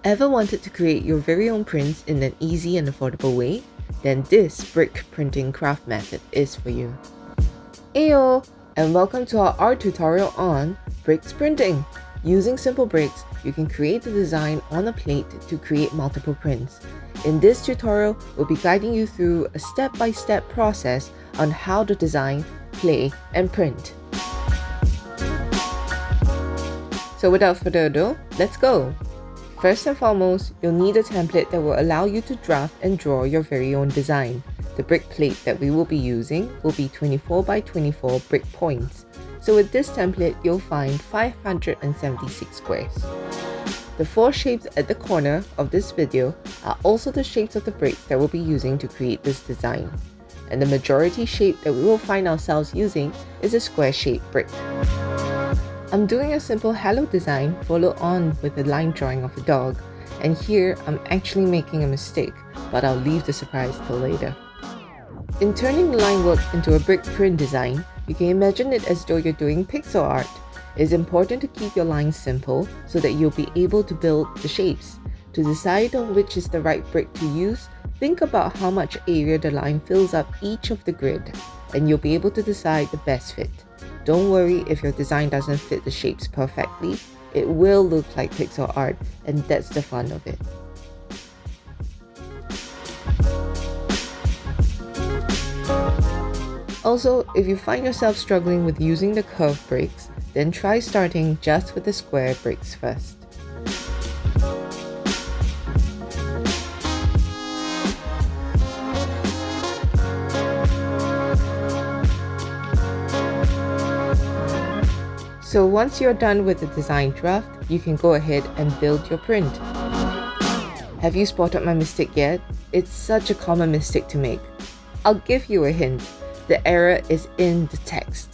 Ever wanted to create your very own prints in an easy and affordable way? Then this brick printing craft method is for you. Ayo! And welcome to our art tutorial on bricks printing. Using simple bricks, you can create the design on a plate to create multiple prints. In this tutorial, we'll be guiding you through a step-by-step process on how to design, play, and print. So without further ado, let's go! First and foremost, you'll need a template that will allow you to draft and draw your very own design. The brick plate that we will be using will be 24 by 24 brick points. So with this template, you'll find 576 squares. The 4 shapes at the corner of this video are also the shapes of the bricks that we'll be using to create this design. And the majority shape that we will find ourselves using is a square-shaped brick. I'm doing a simple hello design followed on with a line drawing of a dog, and here I'm actually making a mistake, but I'll leave the surprise till later. In turning the line work into a brick print design, you can imagine it as though you're doing pixel art. It's important to keep your lines simple so that you'll be able to build the shapes. To decide on which is the right brick to use, think about how much area the line fills up each of the grid, and you'll be able to decide the best fit. Don't worry if your design doesn't fit the shapes perfectly, it will look like pixel art, and that's the fun of it. Also, if you find yourself struggling with using the curved bricks, then try starting just with the square bricks first. So once you're done with the design draft, you can go ahead and build your print. Have you spotted my mistake yet? It's such a common mistake to make. I'll give you a hint. The error is in the text.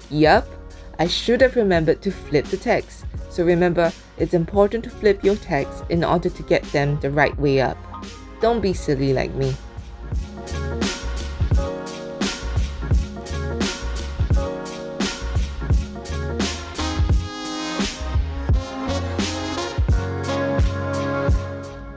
Yup, I should have remembered to flip the text. So remember, it's important to flip your text in order to get them the right way up. Don't be silly like me.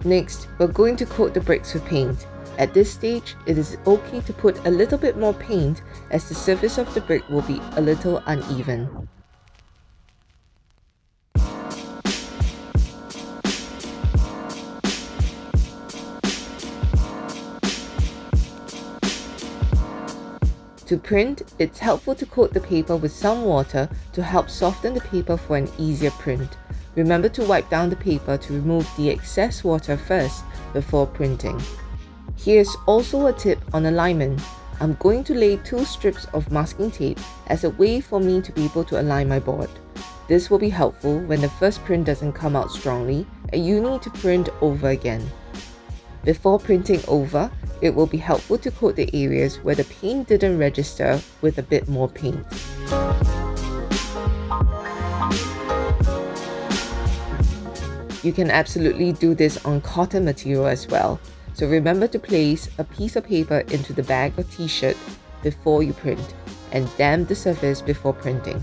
Next, we're going to coat the bricks with paint. At this stage, it is okay to put a little bit more paint as the surface of the brick will be a little uneven. To print, it's helpful to coat the paper with some water to help soften the paper for an easier print. Remember to wipe down the paper to remove the excess water first before printing. Here's also a tip on alignment. I'm going to lay 2 strips of masking tape as a way for me to be able to align my board. This will be helpful when the first print doesn't come out strongly and you need to print over again. Before printing over, it will be helpful to coat the areas where the paint didn't register with a bit more paint. You can absolutely do this on cotton material as well. So remember to place a piece of paper into the bag or t-shirt before you print and damp the surface before printing.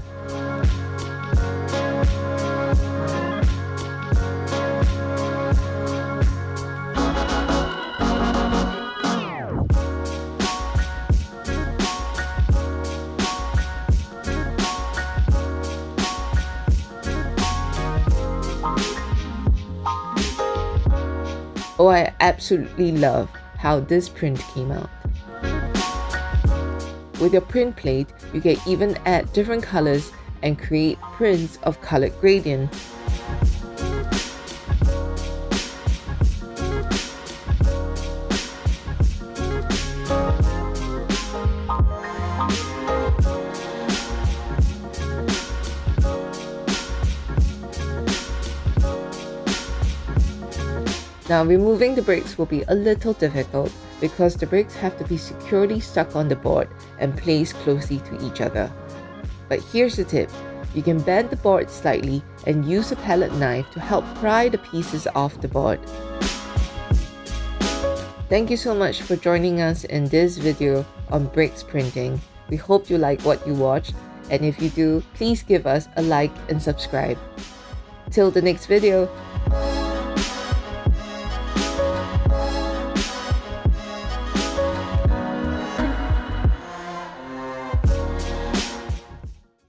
Oh, I absolutely love how this print came out. With your print plate, you can even add different colors and create prints of colored gradient. Now removing the bricks will be a little difficult because the bricks have to be securely stuck on the board and placed closely to each other. But here's the tip, You can bend the board slightly and use a palette knife to help pry the pieces off the board. Thank you so much for joining us in this video on bricks printing. We hope you like what you watched, and if you do, please give us a like and subscribe. Till the next video.